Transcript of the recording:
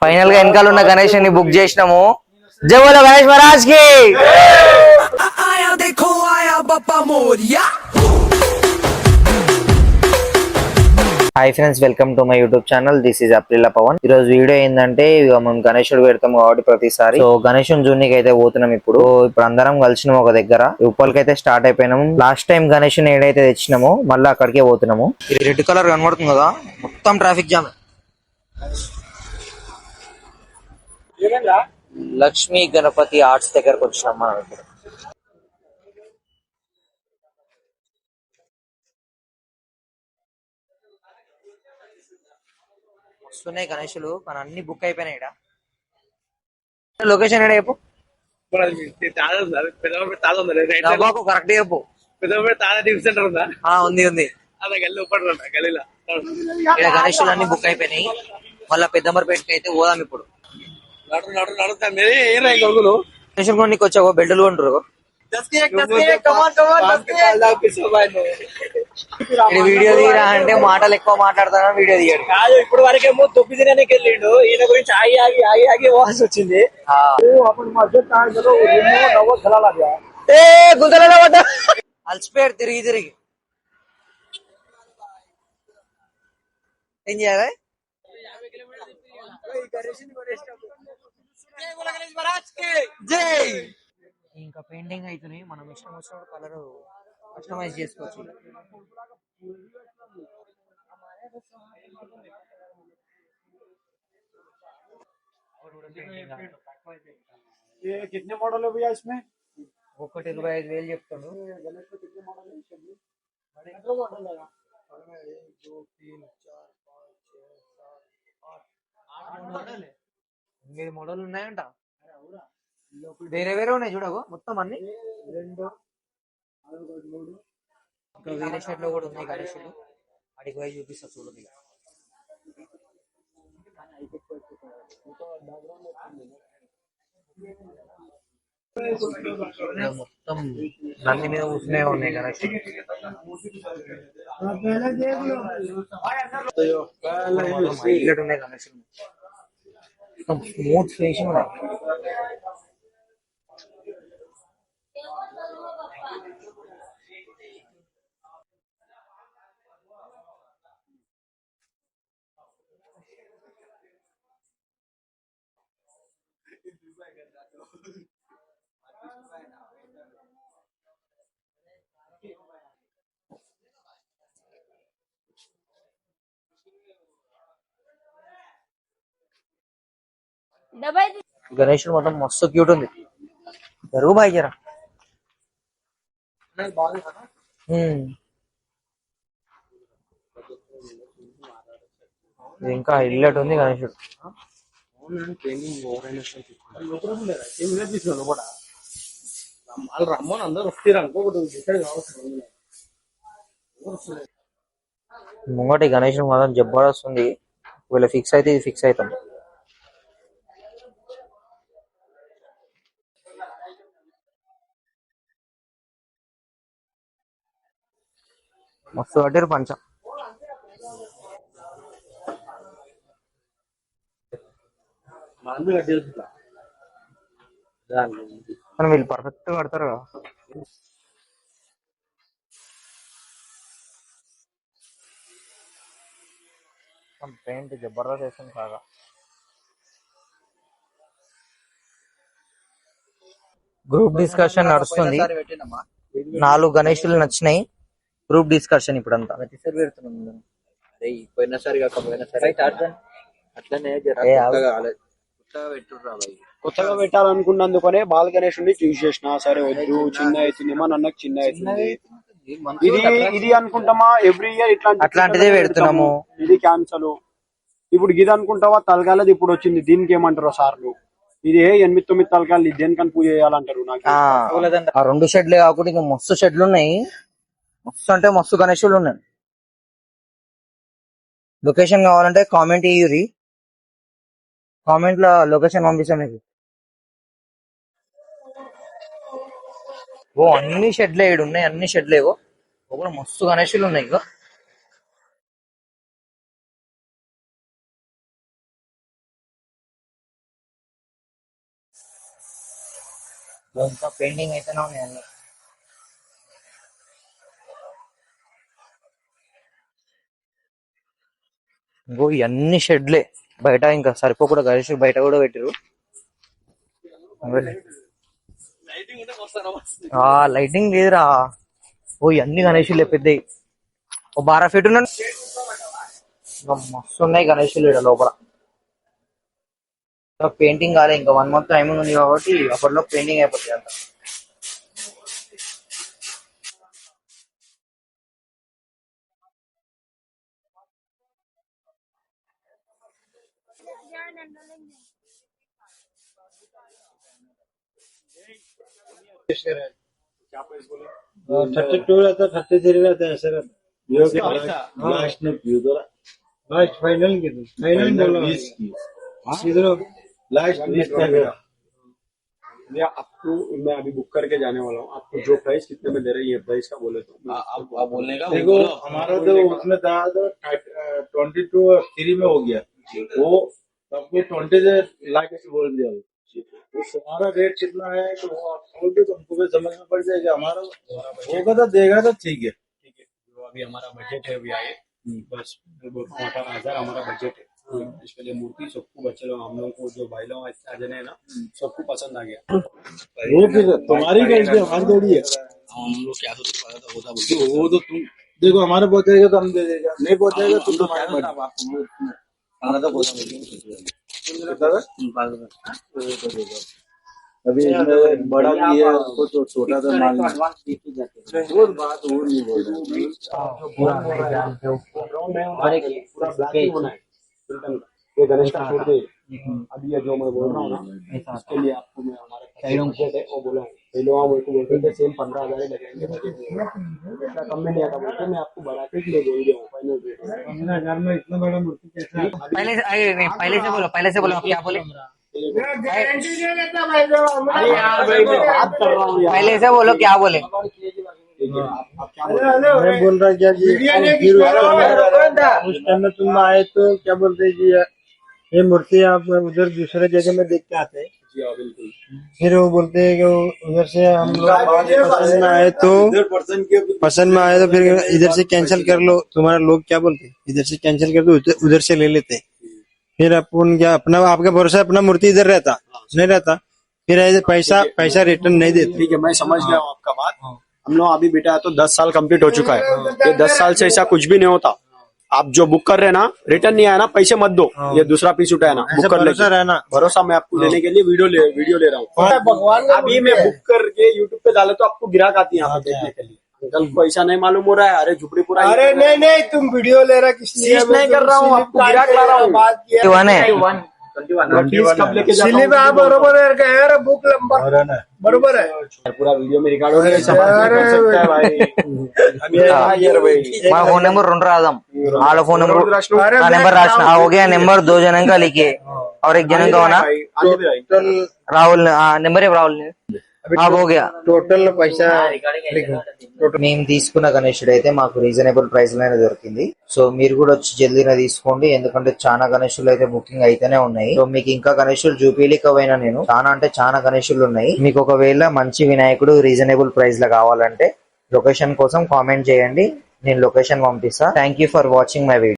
Final గా వెనకాల ఉన్న గణేష్ ని బుక్ చేసినాము. జై బోలో గణేష్ మహారాజ్ కి. Hi friends, welcome to my YouTube channel. This is April Pawan. ఈ రోజు వీడియో ఏంటంటే మనం గణేశుడు పెడతాం కాబట్టి ప్రతిసారి సో గణేశుని జూనికి అయితే పోతున్నాం. ఇప్పుడు అందరం కలిసినాం ఒక దగ్గర. ఉప్పలకైతే స్టార్ట్ అయిపోయినాము. లాస్ట్ టైం గణేశుని ఏడైతే తెచ్చినామో మళ్ళీ అక్కడికే పోతున్నాము. ఇది రెడ్ కలర్ కనబడుతుంది కదా, మొత్తం traffic jam. Lakshmi Ganapathi arts దగ్గరకు వచ్చినాం మనం ఇప్పుడు. వస్తున్నాయి గణేషులు, కానీ అన్ని బుక్ అయిపోయినాయి. ఇక్కడ లొకేషన్ ఎక్కడ చెప్పు, కరెక్ట్ చెప్పు. ఉంది ఉంది. ఇక్కడ గణేషులు అన్ని బుక్ అయిపోయినాయి. మళ్ళా పెద్దమరపేటకి అయితే పోదాం ఇప్పుడు. గణేషులు కొనికి వచ్చావు, బెల్టులు కొంటారు. వీడియో తీరా అంటే మాటలు ఎక్కువ మాట్లాడతాను, వీడియో తీయడు. ఇప్పుడు వరకేమో తొప్పి తినడానికి వెళ్ళిండు. ఈయన గురించి ఆగి ఆగి ఆగి ఆగి పోవాల్సి వచ్చింది. గుంతలలో పడ్డా, అలసిపోయాడు తిరిగి తిరిగి. ఏం చేయాలి? ఇంకా పెయింటింగ్ అవుతున్నాయి. మనం ఇష్టం వచ్చిన కలర్ కస్టమైజ్ చేసుకోవచ్చు. कितने मॉडल है भैया इसमें? 1,25,000 చెప్తాడు. 8 మోడల్ ఉన్నాయంట. వేరే వేరే ఉన్నాయి చూడవు, మొత్తం అన్ని. ఇంకా వేరే షర్ట్ లో కూడా ఉన్నాయి గణేషులు. అడిగి పోయి చూపిస్తా చూడండి. మొత్తం నంది మీద కూర్చునే ఉన్నాయి గణేషులు. హైలైట్ ఉన్నాయి గణేషులు, స్మూత్ ఫినిషింగ్ ఉన్నాయి. గణేషుడు మొత్తం మస్తు క్యూట్ ఉంది. జరుగు బాయ్ జరా. ఇంకా హైలైట్ ఉంది గణేషుడు. రమ్మని అందరు వస్తారు ముంగటి గణేషుడు మాత్రం జబర్దస్త్ ఉంది. వీళ్ళ ఫిక్స్ అయితే ఇది ఫిక్స్ అవుతాం. మస్తు కట్టారు పంచ. కానీ వీళ్ళు పర్ఫెక్ట్ కడతారు కదా. పెయింట్ జబర్దస్త్ వేస్తుంది కాగా. గ్రూప్ డిస్కషన్ నడుస్తుంది. 4 గణేషులు నచ్చినాయి. గ్రూప్ డిస్కషన్ ఇప్పుడు అంతా పోయినసారి అట్లనే కొత్తగా పెట్టాలనుకున్నందుకనే బాల గణేషుని చూస్ చేసిన. సరే వద్దు, చిన్న అవుతుంది మా నాన్నకు, చిన్న అవుతుంది ఇది అనుకుంటామా. ఎవ్రీ ఇయర్ అట్లాంటిదే పెడుతున్నాము. ఇది క్యాన్సల్. ఇప్పుడు ఇది అనుకుంటావా, తలకాలది ఇప్పుడు వచ్చింది. దీనికి ఏమంటారు సార్లు? ఇది 8-9 తలకాయలు దేనికని పూజ చేయాలంటారు. నాకు 2 షెడ్లే కాకుండా ఇంకా మస్తు షెడ్లు ఉన్నాయి. మస్తు అంటే మస్తు గణేషులు ఉన్నాయి. లొకేషన్ కావాలంటే కామెంట్ ఇయ్యూరి. కామెంట్ లో లొకేషన్ పంపిస్తాం మీకు. అన్ని షెడ్లే ఉన్నాయి, అన్ని షెడ్లేవో ఒకటి మస్తు గణేషులు ఉన్నాయి. ఇక ఇంకా పెయింటింగ్ అయితేనే ఉన్నాయి అన్ని. ఇంకో ఇవన్నీ షెడ్లే బయట ఇంకా సరిపోకుండా గణేష్ బయట కూడా పెట్టిరు. లైటింగ్ లేదురా. ఓ ఇవన్నీ గణేషులు పెద్దవి. ఓ 12 ఫీట్ ఉన్నాడు. మస్తు ఉన్నాయి గణేషులు ఇక్కడ లోపల. పెయింటింగ్ కాలే ఇంకా 1 month టైం ఉంది కాబట్టి అప్పట్లో పెయింటింగ్ అయిపోతుంది అంత. और 32 रहता 33 रहता है ऐसे रहता लास्ट में व्यू दो लास्ट फाइनल की दो फाइनल बोलो 20 की इधर लास्ट 20 का भैया आपको मैं अभी बुक करके जाने वाला हूँ, आपको जो प्राइस कितने में दे रही है प्राइस का बोले तो आप बोलने का देखो हमारा तो उसमें था तो 22 और 3 में हो गया वो आपको 20 से लाके से बोल दिया तो हमारा रेट कितना है तो वो आप बोल दो तो हमको भी समझ में पड़ जाएगा हमारा होगा तो देगा तो ठीक है जो अभी हमारा बजट है अभी आए बस 18,000 हमारा बजट है। इसके लिए मूर्ति सबको बच्चे लोग हम लोग को जो भाई लोग आ जने है ना सबको पसंद आ गया। वो फिर तुम्हारी गलती है हमारी थोड़ी है हम लोग क्या होता बोलते वो तो तुम देखो हमारे पहुंचेगा तो हम दे देगा नहीं पहुंचेगा तो तुम्हारे अभी इसमें बड़ा भी है उसको तो छोटा तो मान वो बात वो नहीं बोल रहे पूरा ब्लैक ही होना है ये गणेश का छोड़ दे। अभी ये जो मैं बोल रहा हूँ ना इसके लिए आपको मैं हमारे बजट है वो बोला है लोग मेरे को बोलते थे सेम 15,000 लगेंगे इतना कम में नहीं आता बोलते मैं आपको बढ़ा के ले बोल रहा हूँ फाइनल रेट 15,000 में इतना बड़ा मूर्ति कैसे पहले से बोलो आप क्या बोले. अरे यार भाई मैं बात कर रहा हूँ यार पहले से बोलो क्या बोले. आप क्या बोल रहे हो? मैं बोल रहा क्या जी उस टाइम में तुम आए तो क्या बोलते जी ये मूर्ति आप उधर दूसरे जगह में देख के आते हैं जी हाँ बिल्कुल फिर वो बोलते हैं कि उधर से हम लोग पसंद में आए तो फिर इधर से कैंसिल कर लो तुम्हारा लोग क्या बोलते हैं इधर से कैंसिल कर दो उधर से ले लेते हैं फिर अपन क्या अपना आपका भरोसा अपना मूर्ति इधर रहता नहीं रहता फिर ऐसे पैसा रिटर्न नहीं देते। ठीक है मैं समझ गया हूँ आपका बात। हम लोग अभी बेटा तो 10 साल कंप्लीट हो चुका है ये 10 साल से ऐसा कुछ भी नहीं होता। आप जो बुक कर रहे हैं ना रिटर्न नहीं आया ना पैसे मत दो ये दूसरा पीस उठाया ना बुक कर भरोसा रहना भरोसा मैं आपको लेने के लिए वीडियो ले रहा हूँ। अभी मैं बुक करके यूट्यूब पे डाले तो आपको ग्राहक आती है यहाँ पे देखने के लिए अंकल को ऐसा नहीं मालूम हो रहा है अरे झुपड़ी पूरा अरे नहीं तुम वीडियो ले रहा किस लिए नहीं कर रहा हूँ आपको ग्राहक ला रहा हूँ बात किया प्लीज कब लेके जाता सिली में आप बरोबर है यार बुक लंबा बरोबर है हूँ पूरा वीडियो में रिकॉर्ड हो रहा है सब कर सकता है भाई यार भाई మా ఫోన్ నెంబర్ 2 రాదాం వాళ్ళ ఫోన్ నెంबर నెంबर రాసిన हो गया नंबर 2 जनों का लिखे और एक जनों का होना राहुल నెంబర్ ఏ రాहुल हो गया టోటల్ పైసా మేము తీసుకున్న గణేశుడు అయితే మాకు రీజనబుల్ ప్రైస్ లోనే దొరికింది. సో మీరు కూడా వచ్చి జల్దీగా తీసుకోండి ఎందుకంటే చాలా గణేశులు అయితే బుకింగ్ అయితేనే ఉన్నాయి. సో మీకు ఇంకా గణేశులు చూపించలేకపోయినా నేను చాలా అంటే చాలా గణేశులు ఉన్నాయి. మీకు ఒకవేళ మంచి వినాయకుడు రీజనబుల్ ప్రైస్ లో కావాలంటే లొకేషన్ కోసం కామెంట్ చేయండి నేను లొకేషన్ పంపిస్తా. Thank you for watching my video.